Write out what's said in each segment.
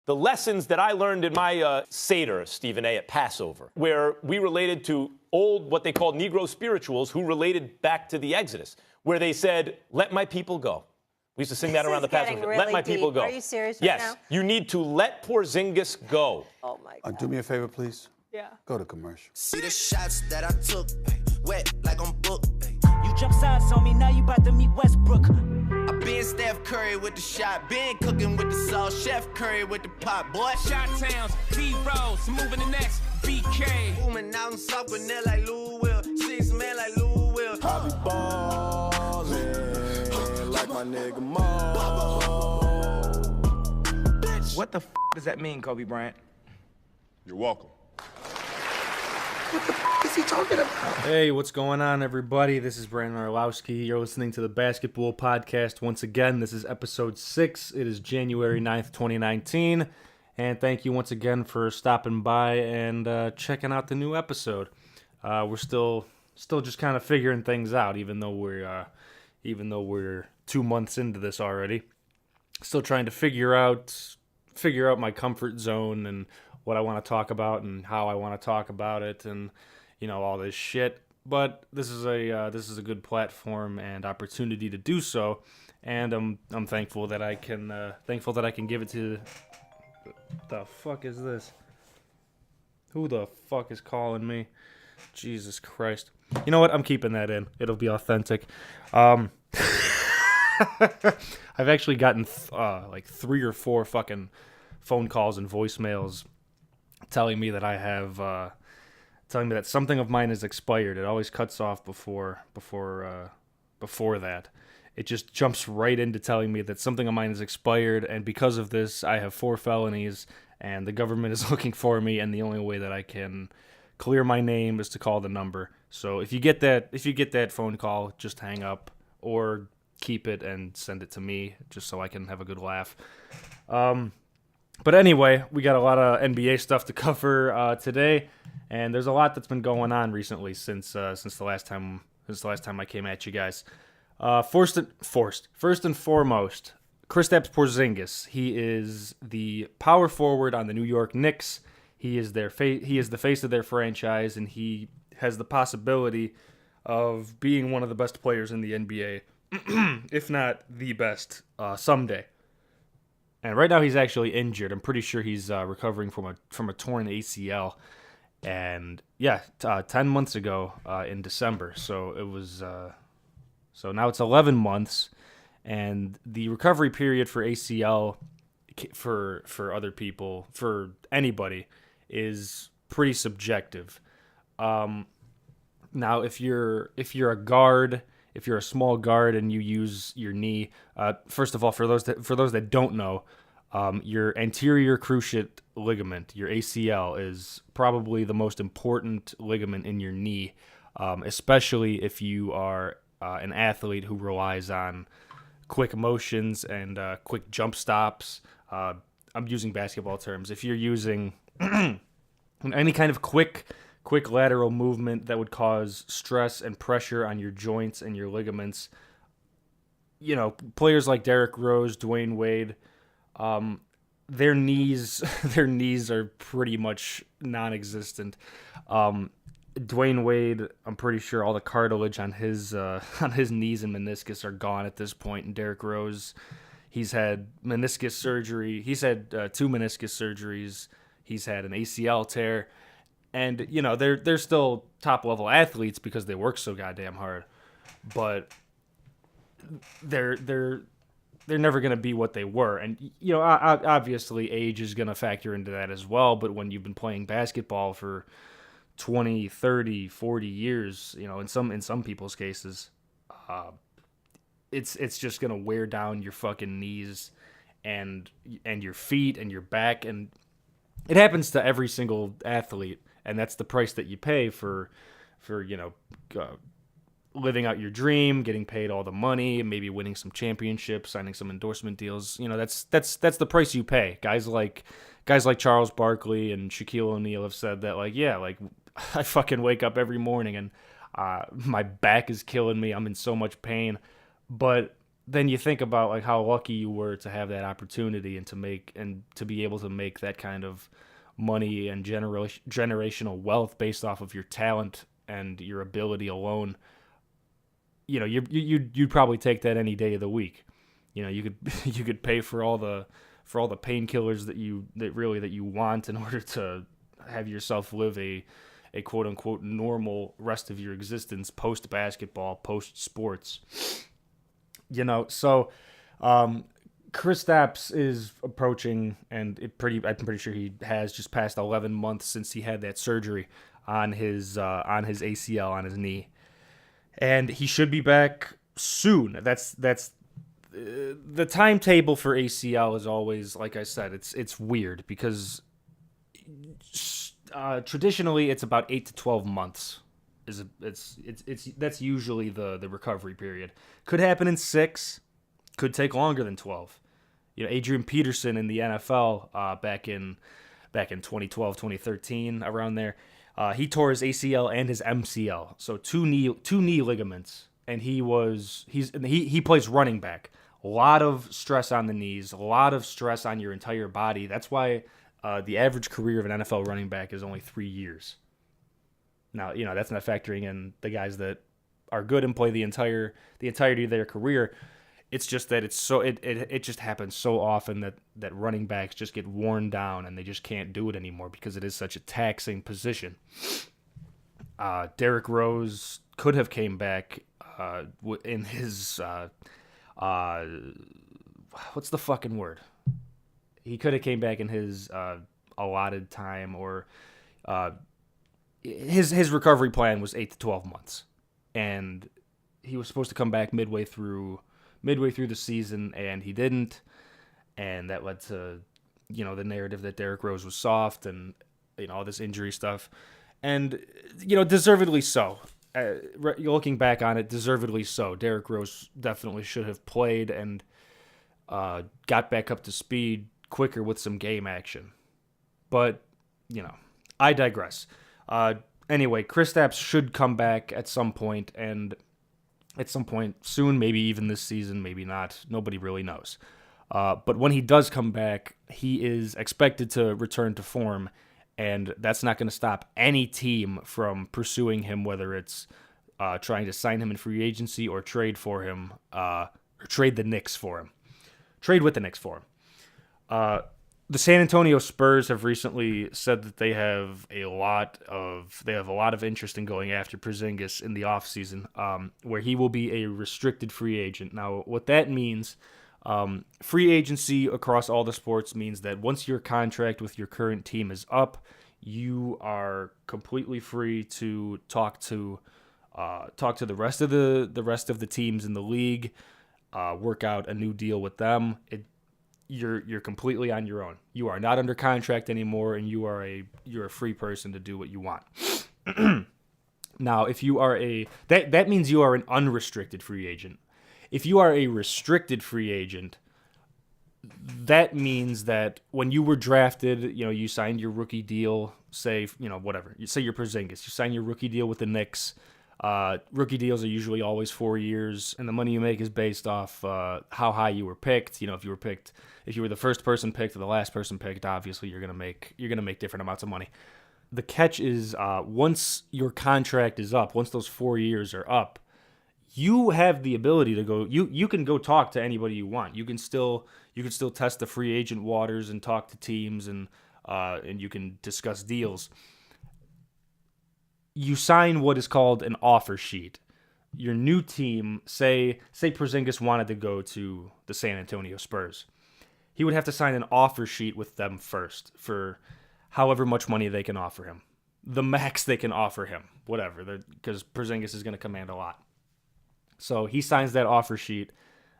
the lessons that I learned in my Seder, Stephen A., at Passover, where we related to old, what they called Negro spirituals who related back to the Exodus, where they said, let my people go. We used to sing that around the Passover. Really let my people go. Are you serious right now? Yes, you need to let Porzingis go. Oh, my God. Do me a favor, please. Yeah. Go to commercial. See the shots that I took, wet like I'm booked. You jump sides on me, now you about to meet Westbrook. I been Steph Curry with the shot, been cooking with the sauce, Chef Curry with the pot, boy. Shot towns, D-Rose, moving the next, BK. Booming out in South Gwinnett like Lou Will, 6 man like Lou Will. I be ballin' like my nigga Mo. What the does that mean, Kobe Bryant? You're welcome. What the is he talking about? Hey, what's going on, everybody? This is Brandon Orlowski. You're listening to the Basketbool podcast. Once again, this is episode 6. It is January 9th, 2019. And thank you once again for stopping by and checking out the new episode. We're still just kind of figuring things out, even though we're 2 months into this already. Still trying to figure out my comfort zone and what I want to talk about and how I want to talk about it and all this shit. But this is a good platform and opportunity to do so, and I'm thankful that I can give it to. The fuck is this? Who the fuck is calling me? Jesus Christ! You know what? I'm keeping that in. It'll be authentic. I've actually gotten like 3 or 4 fucking phone calls and voicemails telling me that telling me that something of mine is expired. It always cuts off before that. It just jumps right into telling me that something of mine is expired, and because of this, I have 4 felonies, and the government is looking for me, and the only way that I can clear my name is to call the number. So if you get that phone call, just hang up or keep it and send it to me, just so I can have a good laugh. But anyway, we got a lot of NBA stuff to cover today, and there's a lot that's been going on recently since the last time I came at you guys. First and foremost, Kristaps Porzingis. He is the power forward on the New York Knicks. He is the face of their franchise, and he has the possibility of being one of the best players in the NBA, if not the best, someday. And right now he's actually injured. I'm pretty sure he's recovering from a torn ACL. And yeah, 10 months ago in December. So it was. So now it's 11 months, and the recovery period for ACL for other people, for anybody, is pretty subjective. Now if you're a guard, if you're a small guard and you use your knee, first of all, for those that don't know, your anterior cruciate ligament, your ACL, is probably the most important ligament in your knee, especially if you are an athlete who relies on quick motions and quick jump stops. I'm using basketball terms. If you're using any kind of quick lateral movement that would cause stress and pressure on your joints and your ligaments, players like Derrick Rose, Dwayne Wade, their knees are pretty much non-existent. Dwayne Wade, I'm pretty sure all the cartilage on his knees and meniscus are gone at this point. And Derrick Rose, he's had meniscus surgery. He's had 2 meniscus surgeries. He's had an ACL tear, and they're still top level athletes because they work so goddamn hard. But they're never gonna be what they were, and obviously age is gonna factor into that as well. But when you've been playing basketball for 20, 30, 40 years, in some people's cases, it's just going to wear down your fucking knees and your feet and your back, and it happens to every single athlete, and that's the price that you pay for living out your dream, getting paid all the money, maybe winning some championships, signing some endorsement deals. That's the price you pay. Guys like Charles Barkley and Shaquille O'Neal have said that, I fucking wake up every morning and my back is killing me. I'm in so much pain. But then you think about like how lucky you were to have that opportunity and to be able to make that kind of money and generational wealth based off of your talent and your ability alone. You know, you'd probably take that any day of the week. You know, you could pay for all the painkillers that you want in order to have yourself live a quote unquote normal rest of your existence post basketball, post sports. You know, so Kristaps is approaching, and I'm pretty sure he has just passed 11 months since he had that surgery on his ACL on his knee, and he should be back soon. That's the timetable for ACL is always, like I said, it's weird because traditionally it's about 8 to 12 months. That's usually the recovery period. Could happen in 6, could take longer than 12. You know, Adrian Peterson in the NFL back in 2012, 2013, around there, he tore his ACL and his MCL, so two knee ligaments, and he plays running back. A lot of stress on the knees, a lot of stress on your entire body. That's why the average career of an NFL running back is only 3 years. Now, you know, that's not factoring in the guys that are good and play the entirety of their career. It's just that it just happens so often that running backs just get worn down and they just can't do it anymore because it is such a taxing position. Derrick Rose could have came back in his what's the fucking word? He could have came back in his allotted time, or his recovery plan was 8 to 12 months, and he was supposed to come back midway through the season, and he didn't, and that led to, you know, the narrative that Derrick Rose was soft and, you know, all this injury stuff, and, you know, deservedly so. Looking back on it, deservedly so. Derrick Rose definitely should have played and got back up to speed quicker with some game action. But, you know, I digress. Anyway, Kristaps should come back at some point, and at some point soon, maybe even this season, maybe not. Nobody really knows. But when he does come back, he is expected to return to form, and that's not going to stop any team from pursuing him, whether it's trying to sign him in free agency or trade for him, or trade the Knicks for him. Trade with the Knicks for him. The San Antonio Spurs have recently said that they have a lot of interest in going after Porzingis in the offseason, where he will be a restricted free agent. Now, what that means, free agency across all the sports means that once your contract with your current team is up, you are completely free to talk to the rest of the teams in the league, work out a new deal with them. You're completely on your own. You are not under contract anymore, and you're a free person to do what you want. Now, if you are that means you are an unrestricted free agent. If you are a restricted free agent, that means that when you were drafted, you know, you signed your rookie deal, say, you know, whatever. You say you're Porzingis, you sign your rookie deal with the Knicks. Rookie deals are usually always 4 years, and the money you make is based off how high you were picked. You know, if you were the first person picked or the last person picked, obviously you're gonna make different amounts of money. The catch is once your contract is up, once those 4 years are up, you have the ability to go. You can go talk to anybody you want. You can still test the free agent waters and talk to teams, and you can discuss deals. You sign what is called an offer sheet. Your new team, say Porzingis wanted to go to the San Antonio Spurs. He would have to sign an offer sheet with them first for however much money they can offer him. The max they can offer him, whatever, because Porzingis is going to command a lot. So he signs that offer sheet.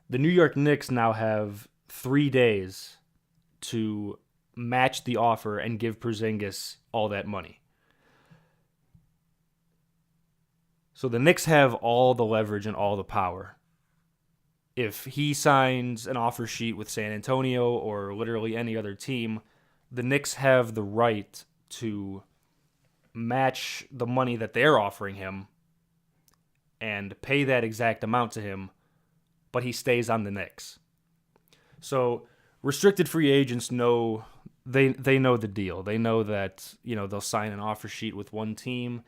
The New York Knicks now have 3 days to match the offer and give Porzingis all that money. So the Knicks have all the leverage and all the power. If he signs an offer sheet with San Antonio or literally any other team, the Knicks have the right to match the money that they're offering him and pay that exact amount to him but he stays on the Knicks. So restricted free agents know they know the deal. They know that they'll sign an offer sheet with one team,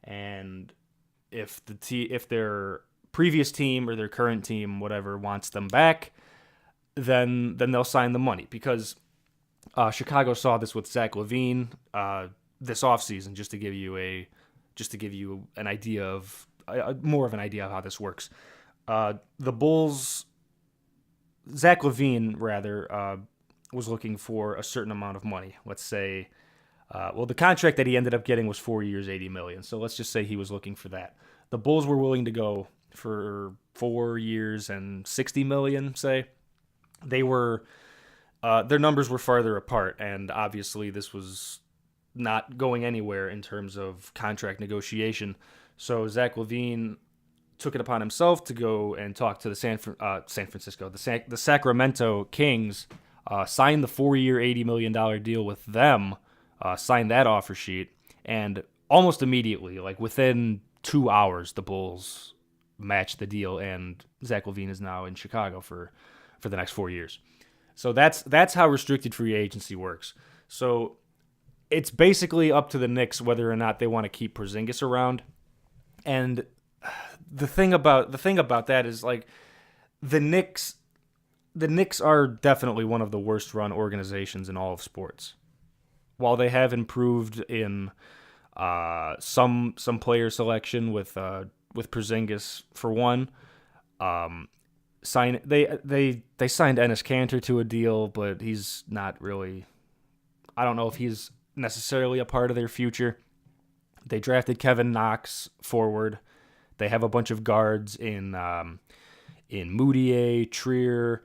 and if their previous team or their current team, whatever, wants them back, then they'll sign the money. Because Chicago saw this with Zach LaVine this offseason, just to give you an idea of more of an idea of how this works. The Bulls, Zach LaVine rather, was looking for a certain amount of money. Let's say, the contract that he ended up getting was 4 years, $80 million. So let's just say he was looking for that. The Bulls were willing to go for 4 years and $60 million. Say they were, their numbers were farther apart, and obviously this was not going anywhere in terms of contract negotiation. So Zach LaVine took it upon himself to go and talk to the the Sacramento Kings, signed the 4-year, $80 million deal with them, signed that offer sheet, and almost immediately, like within 2 hours, the Bulls matched the deal, and Zach LaVine is now in Chicago for the next 4 years. So that's how restricted free agency works. So it's basically up to the Knicks whether or not they want to keep Porzingis around. And the thing about that is, like, the Knicks are definitely one of the worst run organizations in all of sports. While they have improved in some player selection with Porzingis for one, they signed Enes Kanter to a deal, but he's not really. I don't know if he's necessarily a part of their future. They drafted Kevin Knox forward. They have a bunch of guards in Moutier, Trier,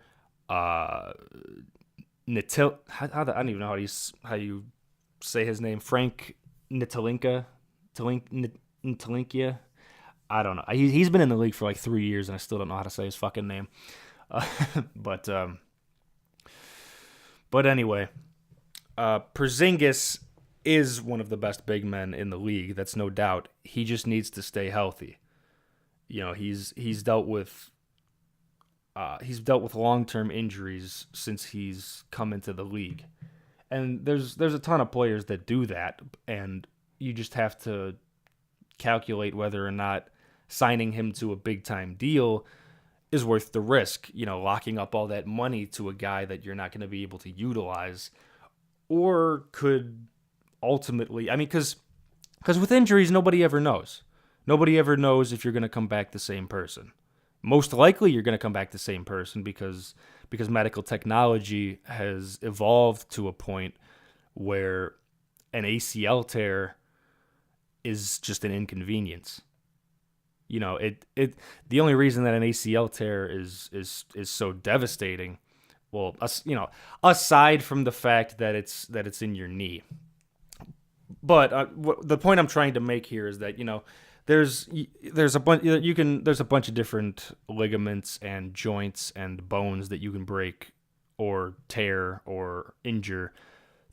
Natil. I don't even know how you say his name. Frank Ntilikina. I don't know. He's been in the league for like 3 years, and I still don't know how to say his fucking name. But anyway, Porzingis is one of the best big men in the league. That's no doubt. He just needs to stay healthy. He's dealt with long-term injuries since he's come into the league, and there's a ton of players that do that, and you just have to calculate whether or not signing him to a big-time deal is worth the risk. Locking up all that money to a guy that you're not going to be able to utilize, or could ultimately, because with injuries, nobody ever knows. Nobody ever knows if you're going to come back the same person. Most likely, you're going to come back the same person because medical technology has evolved to a point where an ACL tear is just an inconvenience. The only reason that an ACL tear is so devastating, well, aside from the fact that it's in your knee. But the point I'm trying to make here is that there's a bunch of different ligaments and joints and bones that you can break or tear or injure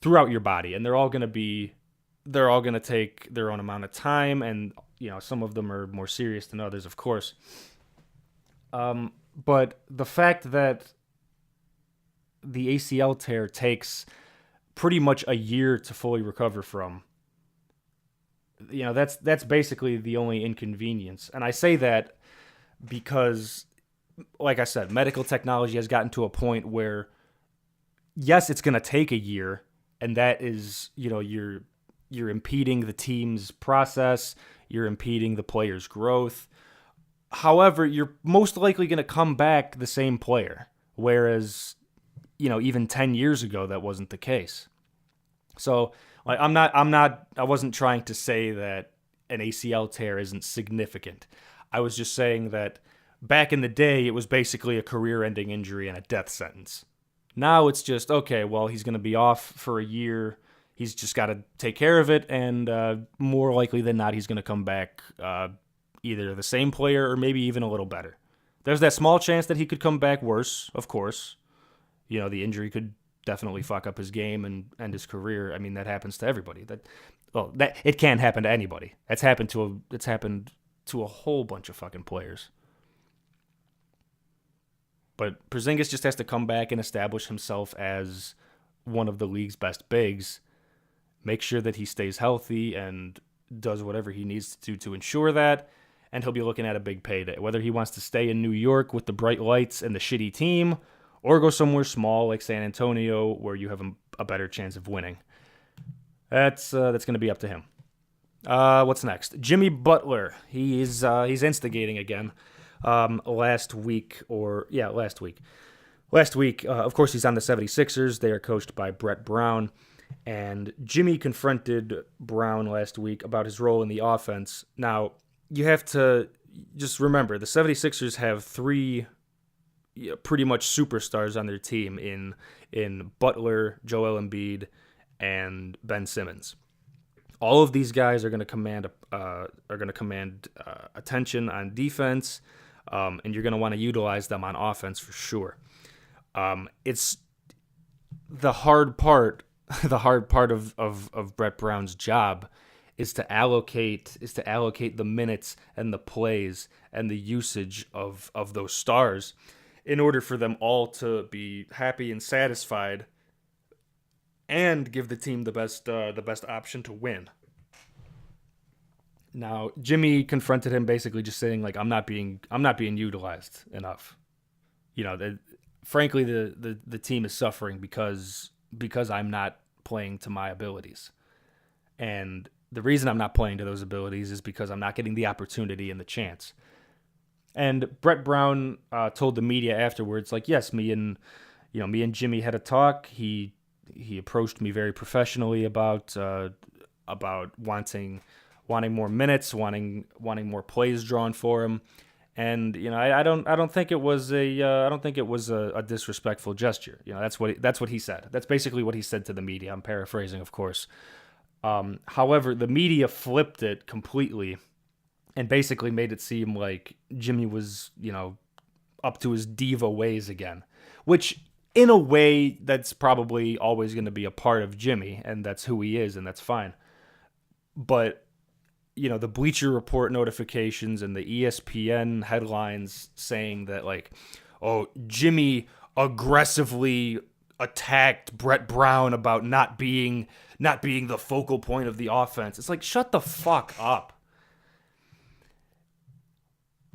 throughout your body, and they're all going to take their own amount of time, and some of them are more serious than others, of course. But the fact that the ACL tear takes pretty much a year to fully recover from, that's basically the only inconvenience. And I say that because, like I said, medical technology has gotten to a point where, yes, it's going to take a year, and that is, you're impeding the team's process, you're impeding the player's growth. However, you're most likely going to come back the same player, whereas, even 10 years ago, that wasn't the case. So, like, I wasn't trying to say that an ACL tear isn't significant. I was just saying that back in the day, it was basically a career-ending injury and a death sentence. Now it's just, okay, well, he's going to be off for a year. He's just got to take care of it, and more likely than not, he's going to come back either the same player or maybe even a little better. There's that small chance that he could come back worse, of course. The injury could definitely fuck up his game and end his career. That happens to everybody. That it can't happen to anybody. It's happened to a whole bunch of fucking players. But Porzingis just has to come back and establish himself as one of the league's best bigs. Make sure that he stays healthy and does whatever he needs to ensure that, and he'll be looking at a big payday. Whether he wants to stay in New York with the bright lights and the shitty team, or go somewhere small like San Antonio where you have a better chance of winning. That's going to be up to him. What's next? Jimmy Butler. He's instigating again. Last week, of course, he's on the 76ers. They are coached by Brett Brown. And Jimmy confronted Brown last week about his role in the offense. Now, you have to just remember, the 76ers have three pretty much superstars on their team in Butler, Joel Embiid, and Ben Simmons. All of these guys are going to command attention on defense, and you're going to want to utilize them on offense for sure. It's the hard part. The hard part of Brett Brown's job is to allocate the minutes and the plays and the usage of those stars in order for them all to be happy and satisfied and give the team the best option to win. Now, Jimmy confronted him basically just saying, like, I'm not being utilized enough. Frankly, the team is suffering because I'm not playing to my abilities. And the reason I'm not playing to those abilities is because I'm not getting the opportunity and the chance. And Brett Brown told the media afterwards, like, yes, me and Jimmy had a talk. He approached me very professionally about wanting more minutes, wanting more plays drawn for him. And I don't think it was a disrespectful gesture. That's what he said. That's basically what he said to the media. I'm paraphrasing, of course. However, the media flipped it completely and basically made it seem like Jimmy was, up to his diva ways again, which in a way that's probably always going to be a part of Jimmy, and that's who he is, and that's fine. But the Bleacher Report notifications and the ESPN headlines saying that, like, oh, Jimmy aggressively attacked Brett Brown about not being the focal point of the offense. It's like, shut the fuck up.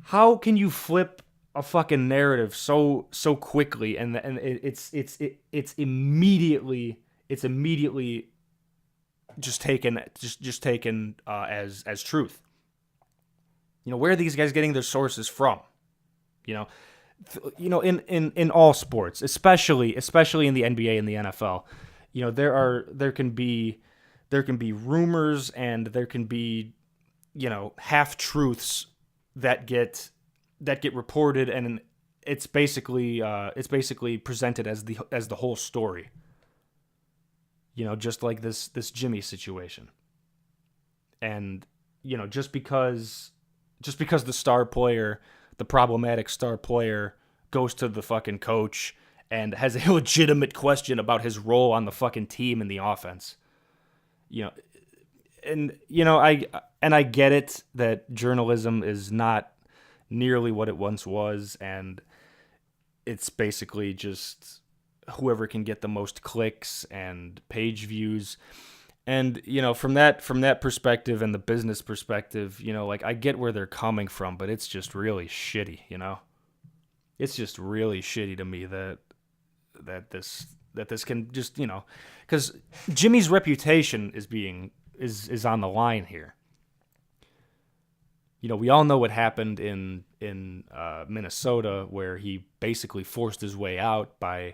How can you flip a fucking narrative so quickly and it's immediately just taken as truth? Where are these guys getting their sources from? In all sports, especially in the NBA and the NFL, there can be rumors and there can be half truths that get reported, and it's basically presented as the whole story. Just like this Jimmy situation. And just because the star player, the problematic star player, goes to the fucking coach and has a legitimate question about his role on the fucking team in the offense. I get it that journalism is not nearly what it once was, and it's basically just whoever can get the most clicks and page views. And from that perspective and the business perspective, I get where they're coming from, but it's just really shitty. It's just really shitty to me that this can just, because Jimmy's reputation is on the line here. We all know what happened in Minnesota, where he basically forced his way out by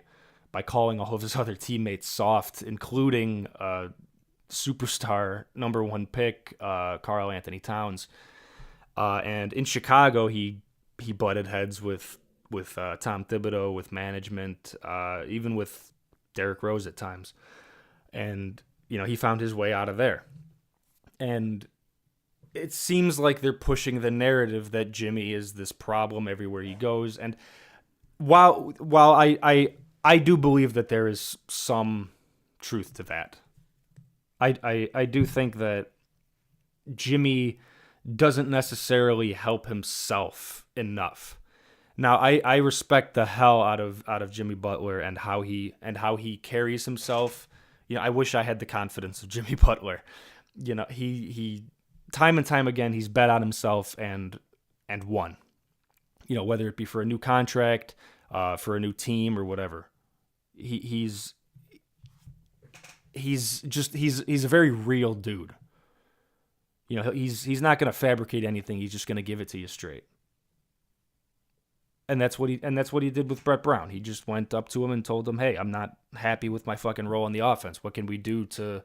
calling all of his other teammates soft, including superstar number one pick Karl Anthony Towns. And in Chicago, he butted heads with Tom Thibodeau, with management, even with Derrick Rose at times. And he found his way out of there. And it seems like they're pushing the narrative that Jimmy is this problem everywhere he goes. And while I do believe that there is some truth to that, I do think that Jimmy doesn't necessarily help himself enough. Now, I respect the hell out of Jimmy Butler and how he carries himself. I wish I had the confidence of Jimmy Butler. He time and time again he's bet on himself and won. Whether it be for a new contract, for a new team or whatever. He's a very real dude. He's not going to fabricate anything. He's just going to give it to you straight. And that's what he did with Brett Brown. He just went up to him and told him, "Hey, I'm not happy with my fucking role in the offense. What can we do to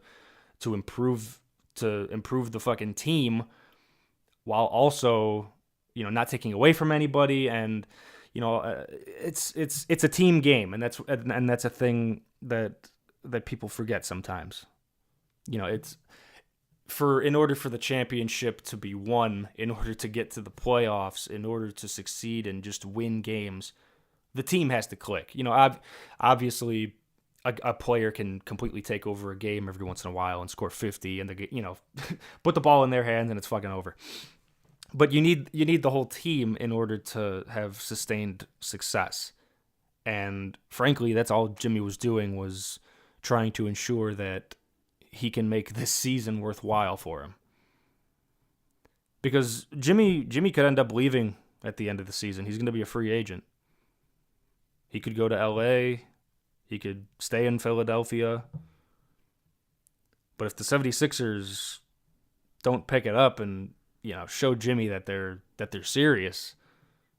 improve the fucking team while also, not taking away from anybody?" And it's a team game, and that's a thing that people forget sometimes. It's in order for the championship to be won, in order to get to the playoffs, in order to succeed and just win games, the team has to click. Obviously a player can completely take over a game every once in a while and score 50 and put the ball in their hands and it's fucking over. But you need the whole team in order to have sustained success. And frankly, that's all Jimmy was doing, was trying to ensure that he can make this season worthwhile for him. Because Jimmy could end up leaving at the end of the season. He's going to be a free agent. He could go to LA. He could stay in Philadelphia. But if the 76ers don't pick it up and, show Jimmy that they're serious,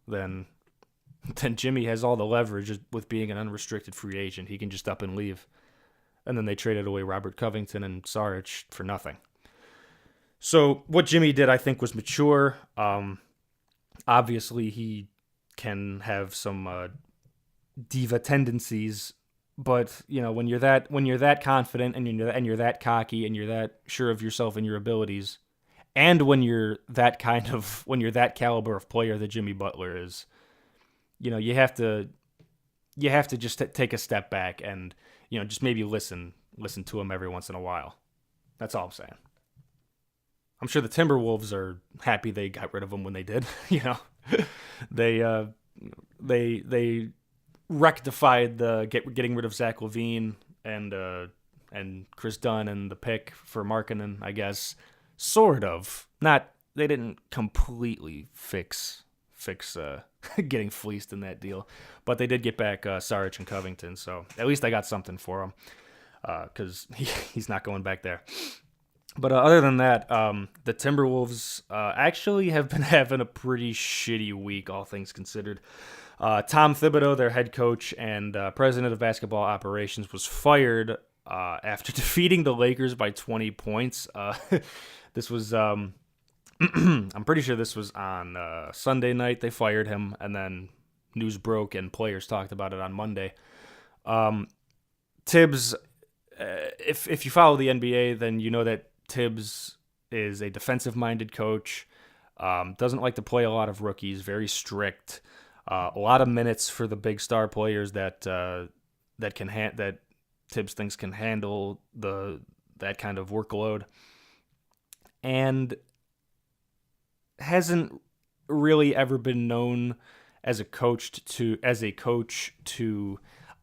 then Jimmy has all the leverage with being an unrestricted free agent. He can just up and leave. And then they traded away Robert Covington and Saric for nothing. So what Jimmy did, I think, was mature. Obviously, he can have some diva tendencies, but when you're that confident and you're that cocky and you're that sure of yourself and your abilities, and when you're that caliber of player that Jimmy Butler is, you have to just take a step back and just maybe listen to him every once in a while. That's all I'm saying. I'm sure the Timberwolves are happy they got rid of him when they did. They rectified the getting rid of Zach LaVine and Chris Dunn and the pick for Markkanen, I guess. Sort of. They didn't completely fix getting fleeced in that deal, but they did get back Saric and Covington, so at least I got something for him, because he's not going back there. But other than that, the Timberwolves actually have been having a pretty shitty week, all things considered. Tom Thibodeau, their head coach and president of basketball operations, was fired after defeating the Lakers by 20 points. This was... I'm pretty sure this was on Sunday night. They fired him, and then news broke and players talked about it on Monday. Tibbs, if you follow the NBA, then you know that Tibbs is a defensive-minded coach, doesn't like to play a lot of rookies, very strict, a lot of minutes for the big star players that Tibbs thinks can handle that kind of workload, and hasn't really ever been known as a coach to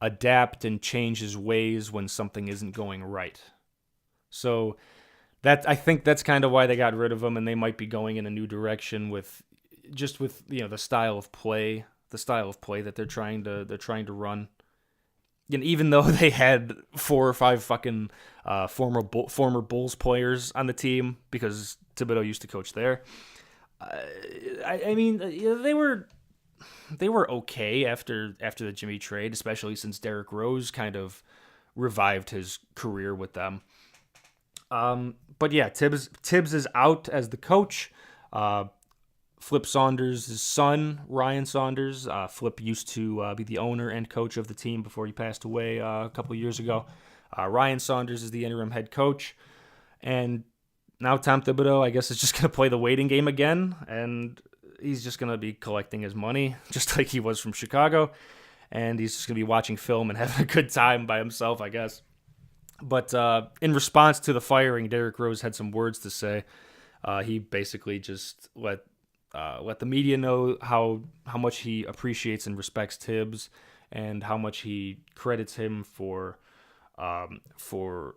adapt and change his ways when something isn't going right. So I think that's kind of why they got rid of him, and they might be going in a new direction with the style of play that they're trying to run. And even though they had 4 or 5 fucking former Bulls players on the team, because Thibodeau used to coach there. I mean, they were okay after the Jimmy trade, especially since Derrick Rose kind of revived his career with them. But yeah, Tibbs is out as the coach. Flip Saunders' son, Ryan Saunders. Flip used to be the owner and coach of the team before he passed away a couple of years ago. Ryan Saunders is the interim head coach, and now Tom Thibodeau, I guess, is just going to play the waiting game again, and he's just going to be collecting his money, just like he was from Chicago, and he's just going to be watching film and having a good time by himself, I guess. But in response to the firing, Derrick Rose had some words to say. He basically just let let the media know how much he appreciates and respects Tibbs, and how much he credits him for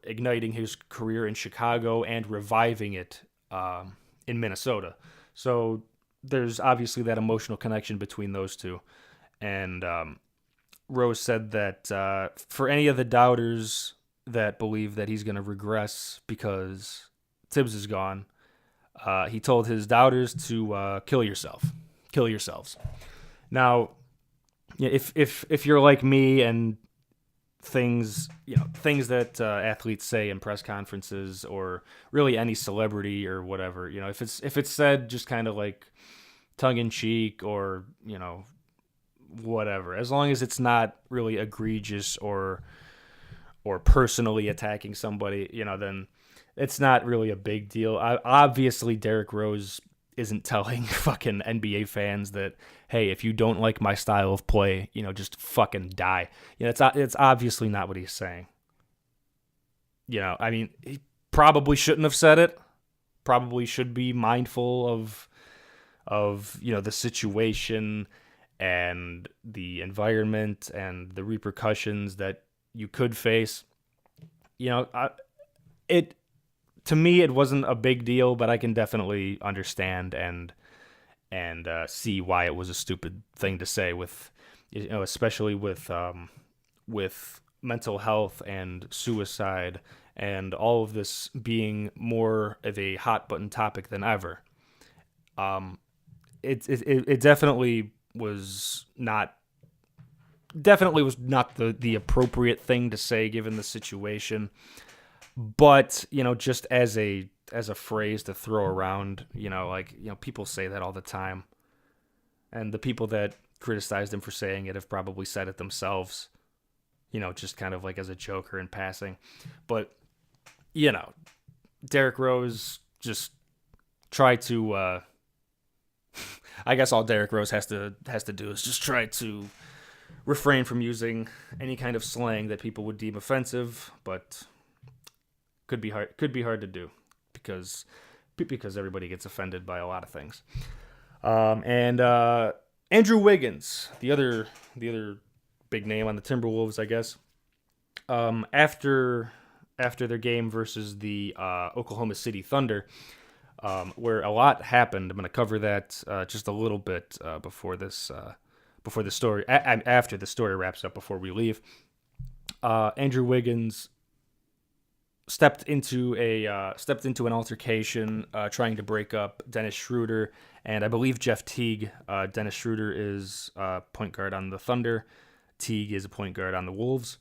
igniting his career in Chicago and reviving it in Minnesota. So there's obviously that emotional connection between those two. And Rose said that for any of the doubters that believe that he's going to regress because Tibbs is gone, he told his doubters to kill yourselves. Now, if you're like me and things that athletes say in press conferences, or really any celebrity or whatever, if it's said just kind of like tongue in cheek, or whatever, as long as it's not really egregious or personally attacking somebody, then it's not really a big deal. Obviously, Derrick Rose isn't telling fucking NBA fans that, hey, if you don't like my style of play, just fucking die. It's obviously not what he's saying. I mean, he probably shouldn't have said it. Probably should be mindful of the situation and the environment and the repercussions that you could face. To me, it wasn't a big deal, but I can definitely understand and see why it was a stupid thing to say, with especially with mental health and suicide and all of this being more of a hot button topic than ever. It definitely was not the appropriate thing to say given the situation. But, just as a phrase to throw around, people say that all the time. And the people that criticized him for saying it have probably said it themselves, just kind of like as a joke or in passing. But, Derrick Rose just tried to, I guess all Derrick Rose has to do is just try to refrain from using any kind of slang that people would deem offensive, but could be hard to do because everybody gets offended by a lot of things. And Andrew Wiggins, the other big name on the Timberwolves, I guess. After their game versus the Oklahoma City Thunder, where a lot happened. I'm going to cover that just a little bit before the story, after the story wraps up, before we leave. Andrew Wiggins stepped into an altercation trying to break up Dennis Schroeder and I believe Jeff Teague. Dennis Schroeder is point guard on the Thunder. Teague is a point guard on the Wolves.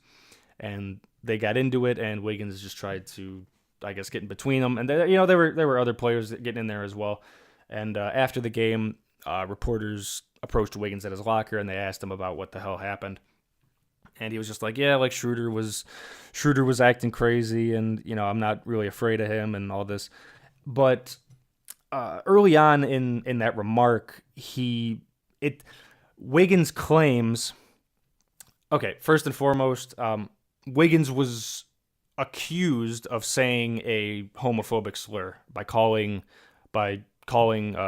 And they got into it, and Wiggins just tried to, I guess, get in between them. And there were other players getting in there as well. And after the game, reporters approached Wiggins at his locker, and they asked him about what the hell happened. And he was just like, yeah, like Schroeder was acting crazy, and I'm not really afraid of him and all this. But early on in that remark, Wiggins claims. Okay, first and foremost, Wiggins was accused of saying a homophobic slur by calling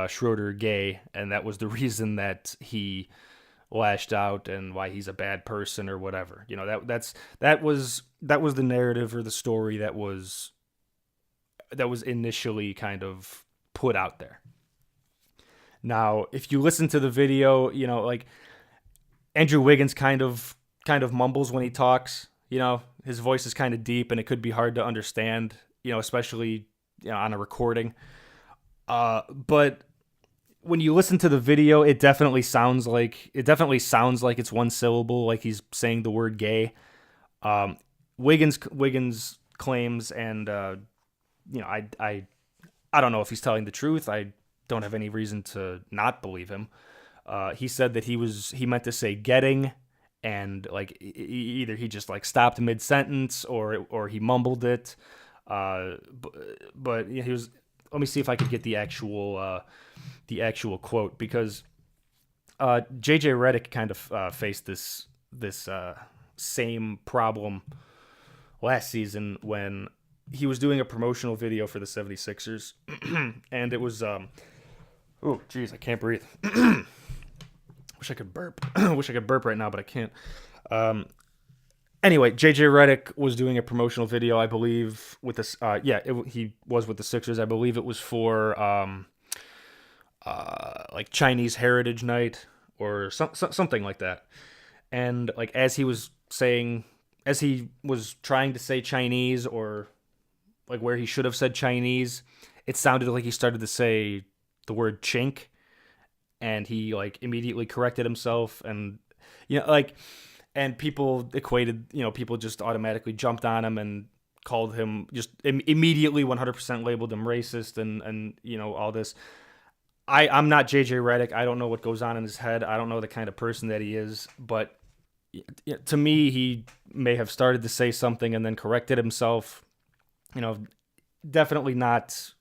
Schroeder gay, and that was the reason that he lashed out and why he's a bad person or whatever. That was the narrative or the story that was initially kind of put out there. Now, if you listen to the video, like Andrew Wiggins kind of mumbles when he talks. His voice is kind of deep, and it could be hard to understand, especially on a recording. But when you listen to the video, it definitely sounds like it's one syllable, like he's saying the word gay. Wiggins claims, and I don't know if he's telling the truth. I don't have any reason to not believe him. He said that he meant to say getting, and like either he just like stopped mid sentence or he mumbled it. But he was. Let me see if I could get the actual quote, because JJ Redick kind of faced this same problem last season when he was doing a promotional video for the 76ers, and it was Oh, jeez, I can't breathe. Wish I could burp. Wish I could burp right now, but I can't. Anyway, JJ Redick was doing a promotional video, I believe, with this. He was with the Sixers. I believe it was for like Chinese Heritage Night or something like that. And like as he was trying to say Chinese, or like where he should have said Chinese, it sounded like he started to say the word chink, and he like immediately corrected himself, and and people equated, people just automatically jumped on him and called him, just immediately 100% labeled him racist and all this. I'm not JJ Redick. I don't know what goes on in his head. I don't know the kind of person that he is, but to me, he may have started to say something and then corrected himself. Definitely not,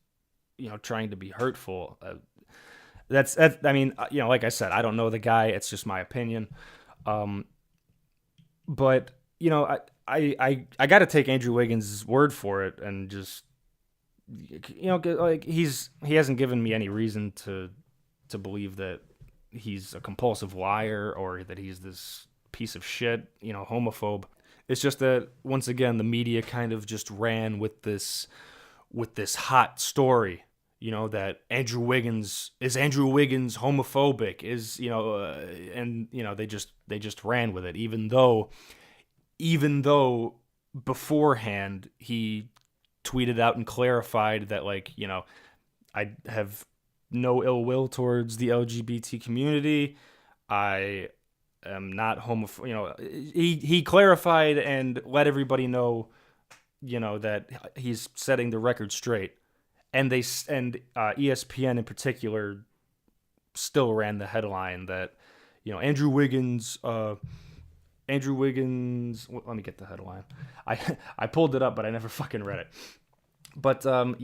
trying to be hurtful. I mean, like I said, I don't know the guy. It's just my opinion. But I got to take Andrew Wiggins' word for it, and just like he hasn't given me any reason to believe that he's a compulsive liar or that he's this piece of shit, homophobe. It's just that once again the media kind of just ran with this hot story, that Andrew Wiggins homophobic, they just ran with it, even though beforehand he tweeted out and clarified that, I have no ill will towards the LGBT community. I am not homophobic. He clarified and let everybody know, that he's setting the record straight. And ESPN in particular still ran the headline that, Andrew Wiggins. Let me get the headline. I pulled it up, but I never fucking read it. But the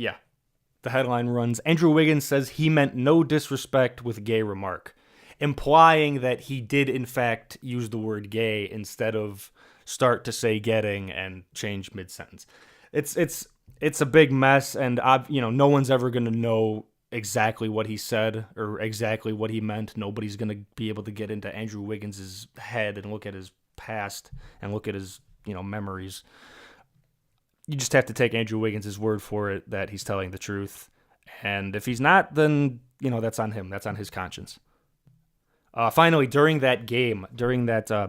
headline runs: Andrew Wiggins says he meant no disrespect with gay remark, implying that he did in fact use the word gay instead of start to say getting and change mid-sentence. It's a big mess, and no one's ever going to know exactly what he said or exactly what he meant. Nobody's going to be able to get into Andrew Wiggins' head and look at his past and look at his memories. You just have to take Andrew Wiggins' word for it that he's telling the truth, and if he's not, then that's on him. That's on his conscience. Finally, during that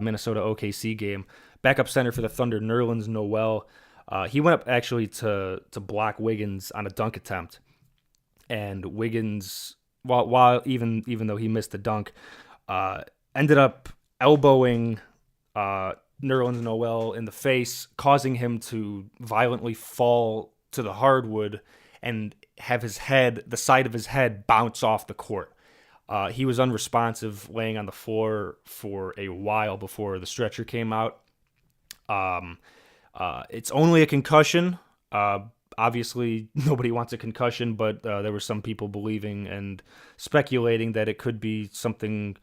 Minnesota OKC game, backup center for the Thunder, Nerlens Noel, he went up actually to block Wiggins on a dunk attempt, and Wiggins, while even though he missed the dunk, ended up elbowing Nerlens Noel in the face, causing him to violently fall to the hardwood and have the side of his head bounce off the court. He was unresponsive, laying on the floor for a while before the stretcher came out. It's only a concussion. Obviously, nobody wants a concussion, but there were some people believing and speculating that it could be something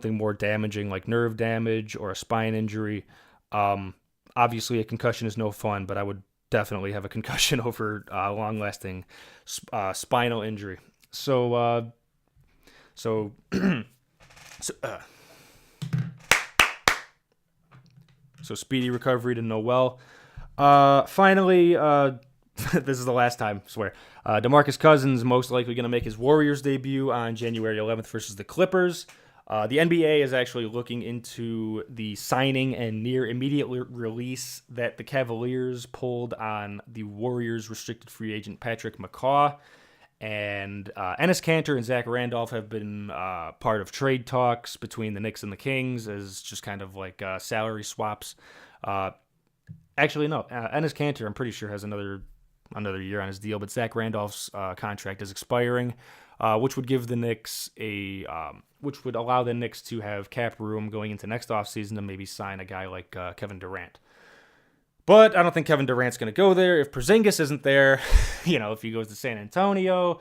more damaging, like nerve damage or a spine injury. Obviously, a concussion is no fun, but I would definitely have a concussion over long-lasting spinal injury. So speedy recovery to Noel. Finally, this is the last time, I swear. DeMarcus Cousins most likely going to make his Warriors debut on January 11th versus the Clippers. The NBA is actually looking into the signing and near immediate release that the Cavaliers pulled on the Warriors restricted free agent Patrick McCaw. And Enes Kanter and Zach Randolph have been part of trade talks between the Knicks and the Kings as just kind of like salary swaps. Actually, no. Enes Kanter, I'm pretty sure, has another year on his deal, but Zach Randolph's contract is expiring, which would give the Knicks which would allow the Knicks to have cap room going into next offseason to maybe sign a guy like Kevin Durant. But I don't think Kevin Durant's going to go there. If Porzingis isn't there, if he goes to San Antonio,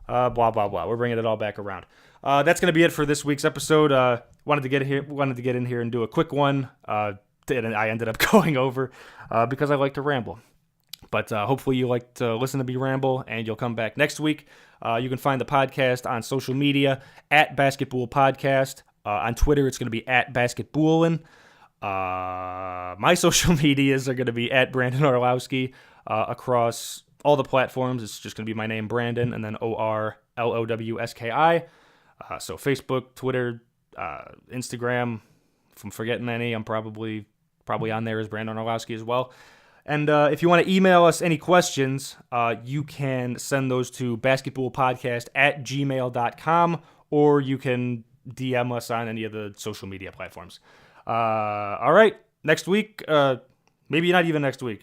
blah, blah, blah. We're bringing it all back around. That's going to be it for this week's episode. Wanted to get in here and do a quick one. And I ended up going over because I like to ramble. But hopefully you like to listen to me ramble, and you'll come back next week. You can find the podcast on social media at Basketbool Podcast. On Twitter, it's going to be at Basketboolin. My social medias are going to be at Brandon Orlowski across all the platforms. It's just going to be my name, Brandon, and then ORLOWSKI. So Facebook, Twitter, Instagram. If I'm forgetting any, I'm probably on there as Brandon Orlowski as well. And if you want to email us any questions, you can send those to basketboolpodcast@gmail.com, or you can DM us on any of the social media platforms. All right, next week, maybe not even next week.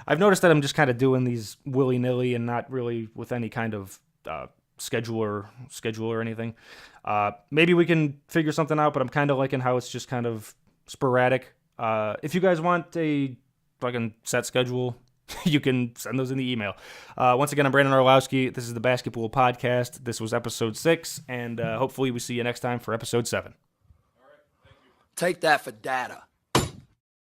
I've noticed that I'm just kind of doing these willy-nilly and not really with any kind of schedule or anything. Maybe we can figure something out, but I'm kind of liking how it's just kind of sporadic. If you guys want a fucking set schedule, you can send those in the email. Once again, I'm Brandon Orlowski. This is the Basketbool Podcast. This was episode 6, and hopefully we see you next time for episode 7. Take that for data.